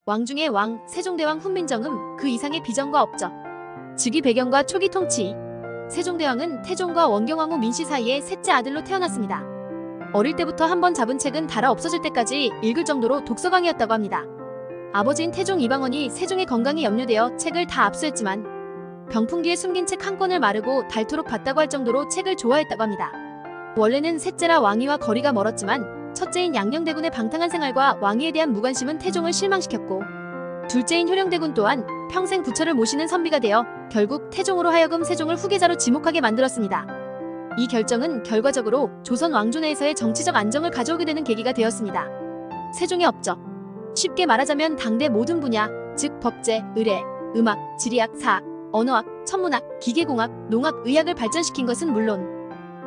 왕 중의 왕, 세종대왕 훈민정음, 그 이상의 비전과 업적. 즉위 배경과 초기 통치. 세종대왕은 태종과 원경왕후 민씨 사이의 셋째 아들로 태어났습니다. 어릴 때부터 한번 잡은 책은 달아 없어질 때까지 읽을 정도로 독서광이었다고 합니다. 아버지인 태종 이방원이 세종의 건강이 염려되어 책을 다 압수했지만 병풍 뒤에 숨긴 책 한 권을 마르고 닳도록 봤다고 할 정도로 책을 좋아했다고 합니다. 원래는 셋째라 왕위와 거리가 멀었지만 첫째인 양녕대군의 방탕한 생활과 왕위에 대한 무관심은 태종을 실망시켰고, 둘째인 효령대군 또한 평생 부처를 모시는 선비가 되어 결국 태종으로 하여금 세종을 후계자로 지목하게 만들었습니다. 이 결정은 결과적으로 조선 왕조 내에서의 정치적 안정을 가져오게 되는 계기가 되었습니다. 세종의 업적. 쉽게 말하자면 당대 모든 분야, 즉 법제, 의례, 음악, 지리학, 사학, 언어학, 천문학, 기계공학, 농학, 의학을 발전시킨 것은 물론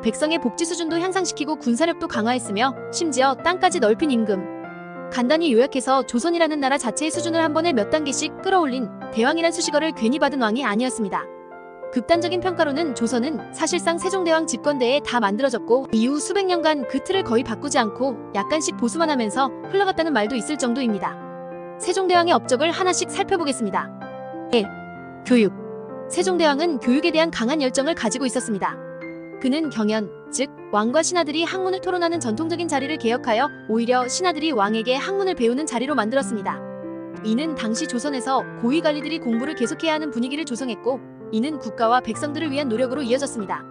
백성의 복지 수준도 향상시키고 군사력도 강화했으며 심지어 땅까지 넓힌 임금. 간단히 요약해서 조선이라는 나라 자체의 수준을 한 번에 몇 단계씩 끌어올린 대왕이란 수식어를 괜히 받은 왕이 아니었습니다. 극단적인 평가로는 조선은 사실상 세종대왕 집권대에 다 만들어졌고 이후 수백 년간 그 틀을 거의 바꾸지 않고 약간씩 보수만 하면서 흘러갔다는 말도 있을 정도입니다. 세종대왕의 업적을 하나씩 살펴보겠습니다. 1. 교육. 세종대왕은 교육에 대한 강한 열정을 가지고 있었습니다. 그는 경연, 즉 왕과 신하들이 학문을 토론하는 전통적인 자리를 개혁하여 오히려 신하들이 왕에게 학문을 배우는 자리로 만들었습니다. 이는 당시 조선에서 고위 관리들이 공부를 계속해야 하는 분위기를 조성했고, 이는 국가와 백성들을 위한 노력으로 이어졌습니다.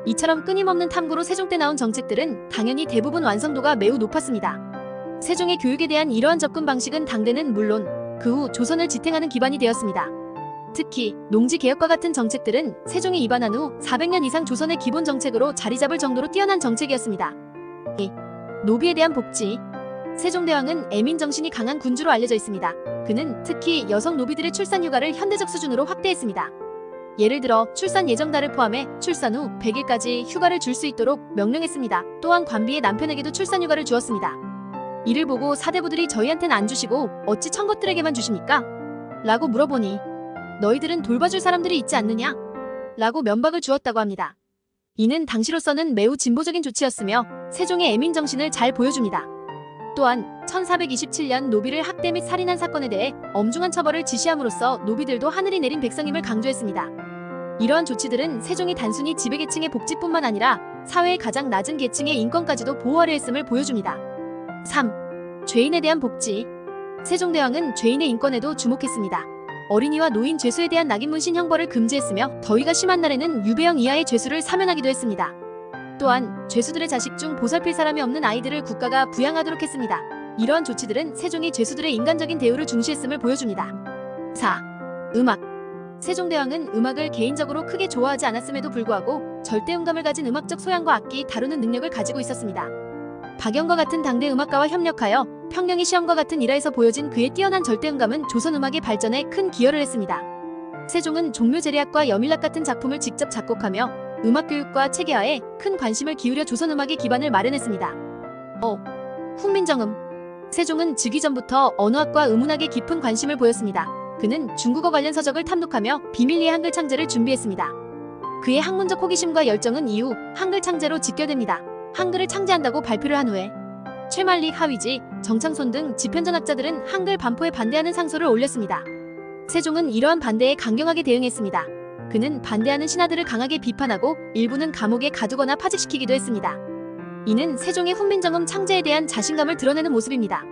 이처럼 끊임없는 탐구로 세종 때 나온 정책들은 당연히 대부분 완성도가 매우 높았습니다. 세종의 교육에 대한 이러한 접근 방식은 당대는 물론 그 후 조선을 지탱하는 기반이 되었습니다. 특히 농지개혁과 같은 정책들은 세종이 입안한 후 400년 이상 조선의 기본 정책으로 자리 잡을 정도로 뛰어난 정책이었습니다. 2. 노비에 대한 복지. 세종대왕은 애민정신이 강한 군주로 알려져 있습니다. 그는 특히 여성 노비들의 출산 휴가를 현대적 수준으로 확대했습니다. 예를 들어 출산 예정달을 포함해 출산 후 100일까지 휴가를 줄 수 있도록 명령했습니다. 또한 관비의 남편에게도 출산 휴가를 주었습니다. 이를 보고 사대부들이 저희한텐 안 주시고 어찌 천것들에게만 주십니까? 라고 물어보니 너희들은 돌봐줄 사람들이 있지 않느냐? 라고 면박을 주었다고 합니다. 이는 당시로서는 매우 진보적인 조치였으며 세종의 애민정신을 잘 보여줍니다. 또한 1427년 노비를 학대 및 살인한 사건에 대해 엄중한 처벌을 지시함으로써 노비들도 하늘이 내린 백성임을 강조했습니다. 이러한 조치들은 세종이 단순히 지배계층의 복지뿐만 아니라 사회의 가장 낮은 계층의 인권까지도 보호하려 했음을 보여줍니다. 3. 죄인에 대한 복지. 세종대왕은 죄인의 인권에도 주목했습니다. 어린이와 노인 죄수에 대한 낙인문신 형벌을 금지했으며 더위가 심한 날에는 유배형 이하의 죄수를 사면하기도 했습니다. 또한 죄수들의 자식 중 보살필 사람이 없는 아이들을 국가가 부양하도록 했습니다. 이러한 조치들은 세종이 죄수들의 인간적인 대우를 중시했음을 보여줍니다. 4. 음악. 세종대왕은 음악을 개인적으로 크게 좋아하지 않았음에도 불구하고 절대음감을 가진 음악적 소양과 악기 다루는 능력을 가지고 있었습니다. 박영과 같은 당대 음악가와 협력하여 평령의 시험과 같은 일화에서 보여진 그의 뛰어난 절대음감은 조선 음악의 발전에 큰 기여를 했습니다. 세종은 종묘제례학과 여밀락 같은 작품을 직접 작곡하며 음악교육과 체계화에 큰 관심을 기울여 조선 음악의 기반을 마련했습니다. 5. 훈민정음. 세종은 즉위 전부터 언어학과 의문학에 깊은 관심을 보였습니다. 그는 중국어 관련 서적을 탐독하며 비밀리에 한글 창제를 준비했습니다. 그의 학문적 호기심과 열정은 이후 한글 창제로 직결됩니다. 한글을 창제한다고 발표를 한 후에 최만릭, 하위지, 정창손 등 지편전학자들은 한글 반포에 반대하는 상소를 올렸습니다. 세종은 이러한 반대에 강경하게 대응했습니다. 그는 반대하는 신하들을 강하게 비판하고 일부는 감옥에 가두거나 파직시키기도 했습니다. 이는 세종의 훈민정음 창제에 대한 자신감을 드러내는 모습입니다.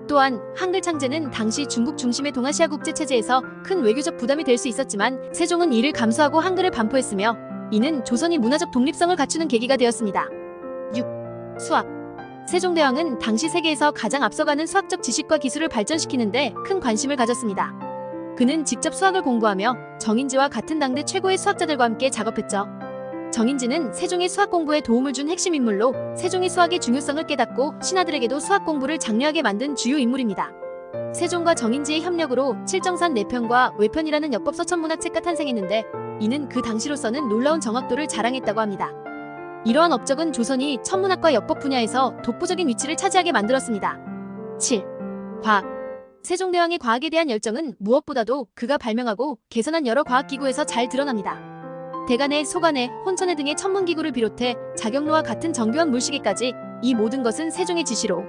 또한 한글 창제는 당시 중국 중심의 동아시아 국제체제에서 큰 외교적 부담이 될 수 있었지만 세종은 이를 감수하고 한글을 반포했으며 이는 조선이 문화적 독립성을 갖추는 계기가 되었습니다. 6. 수학. 세종대왕은 당시 세계에서 가장 앞서가는 수학적 지식과 기술을 발전시키는데 큰 관심을 가졌습니다. 그는 직접 수학을 공부하며 정인지와 같은 당대 최고의 수학자들과 함께 작업했죠. 정인지는 세종의 수학 공부에 도움을 준 핵심 인물로 세종이 수학의 중요성을 깨닫고 신하들에게도 수학 공부를 장려하게 만든 주요 인물입니다. 세종과 정인지의 협력으로 칠정산 내편과 외편이라는 역법서 천문학책가 탄생했는데 이는 그 당시로서는 놀라운 정확도를 자랑했다고 합니다. 이러한 업적은 조선이 천문학과 역법 분야에서 독보적인 위치를 차지하게 만들었습니다. 7. 과학. 세종대왕의 과학에 대한 열정은 무엇보다도 그가 발명하고 개선한 여러 과학기구에서 잘 드러납니다. 대간해, 소간해, 혼천해 등의 천문기구를 비롯해 자경로와 같은 정교한 물시계까지 이 모든 것은 세종의 지시로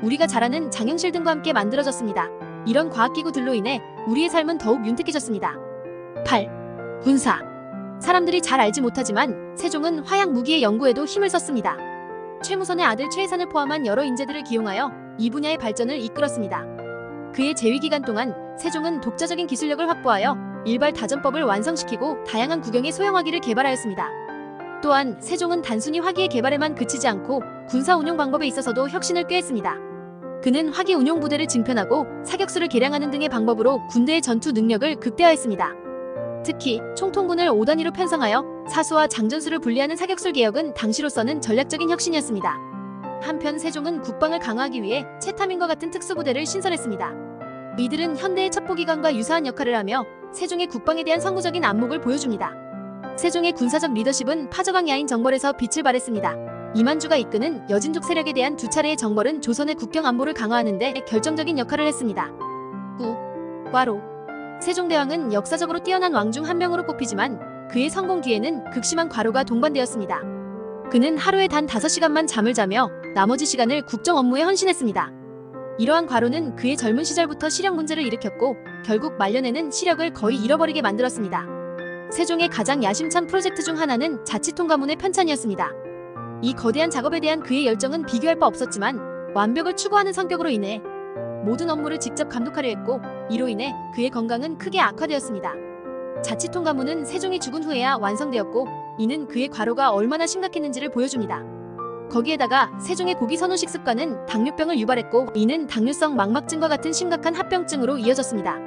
우리가 잘 아는 장영실 등과 함께 만들어졌습니다. 이런 과학기구들로 인해 우리의 삶은 더욱 윤택해졌습니다. 8. 군사. 사람들이 잘 알지 못하지만 세종은 화약 무기의 연구에도 힘을 썼습니다. 최무선의 아들 최해산을 포함한 여러 인재들을 기용하여 이 분야의 발전을 이끌었습니다. 그의 재위 기간 동안 세종은 독자적인 기술력을 확보하여 일발 다전법을 완성시키고 다양한 국영의 소형화기를 개발하였습니다. 또한 세종은 단순히 화기의 개발에만 그치지 않고 군사 운용 방법에 있어서도 혁신을 꾀했습니다. 그는 화기 운용 부대를 증편하고 사격수를 개량하는 등의 방법으로 군대의 전투 능력을 극대화했습니다. 특히 총통군을 5단위로 편성하여 사수와 장전수를 분리하는 사격술 개혁은 당시로서는 전략적인 혁신이었습니다. 한편 세종은 국방을 강화하기 위해 채타민과 같은 특수부대를 신설했습니다. 이들은 현대의 첩보기관과 유사한 역할을 하며 세종의 국방에 대한 선구적인 안목을 보여줍니다. 세종의 군사적 리더십은 파저강 야인 정벌에서 빛을 발했습니다. 이만주가 이끄는 여진족 세력에 대한 두 차례의 정벌은 조선의 국경 안보를 강화하는 데 결정적인 역할을 했습니다. 9. 과로. 세종대왕은 역사적으로 뛰어난 왕 중 한 명으로 꼽히지만 그의 성공 뒤에는 극심한 과로가 동반되었습니다. 그는 하루에 단 5시간만 잠을 자며 나머지 시간을 국정 업무에 헌신했습니다. 이러한 과로는 그의 젊은 시절부터 시력 문제를 일으켰고 결국 말년에는 시력을 거의 잃어버리게 만들었습니다. 세종의 가장 야심찬 프로젝트 중 하나는 자치통가문의 편찬이었습니다. 이 거대한 작업에 대한 그의 열정은 비교할 바 없었지만 완벽을 추구하는 성격으로 인해 모든 업무를 직접 감독하려 했고 이로 인해 그의 건강은 크게 악화되었습니다. 자치통가문은 세종이 죽은 후에야 완성되었고 이는 그의 과로가 얼마나 심각했는지를 보여줍니다. 거기에다가 세종의 고기 선호식 습관은 당뇨병을 유발했고 이는 당뇨성 망막증과 같은 심각한 합병증으로 이어졌습니다.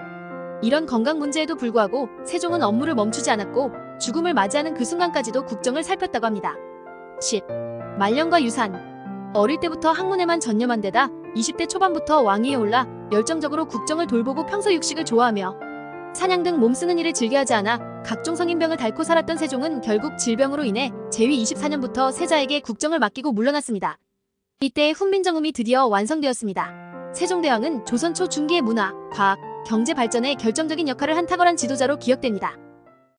이런 건강 문제에도 불구하고 세종은 업무를 멈추지 않았고 죽음을 맞이하는 그 순간까지도 국정을 살폈다고 합니다. 10. 말년과 유산. 어릴 때부터 학문에만 전념한 데다 20대 초반부터 왕위에 올라 열정적으로 국정을 돌보고 평소 육식을 좋아하며 사냥 등 몸쓰는 일을 즐겨하지 않아 각종 성인병을 앓고 살았던 세종은 결국 질병으로 인해 재위 24년부터 세자에게 국정을 맡기고 물러났습니다. 이때 훈민정음이 드디어 완성되었습니다. 세종대왕은 조선 초중기의 문화, 과학, 경제 발전에 결정적인 역할을 한 탁월한 지도자로 기억됩니다.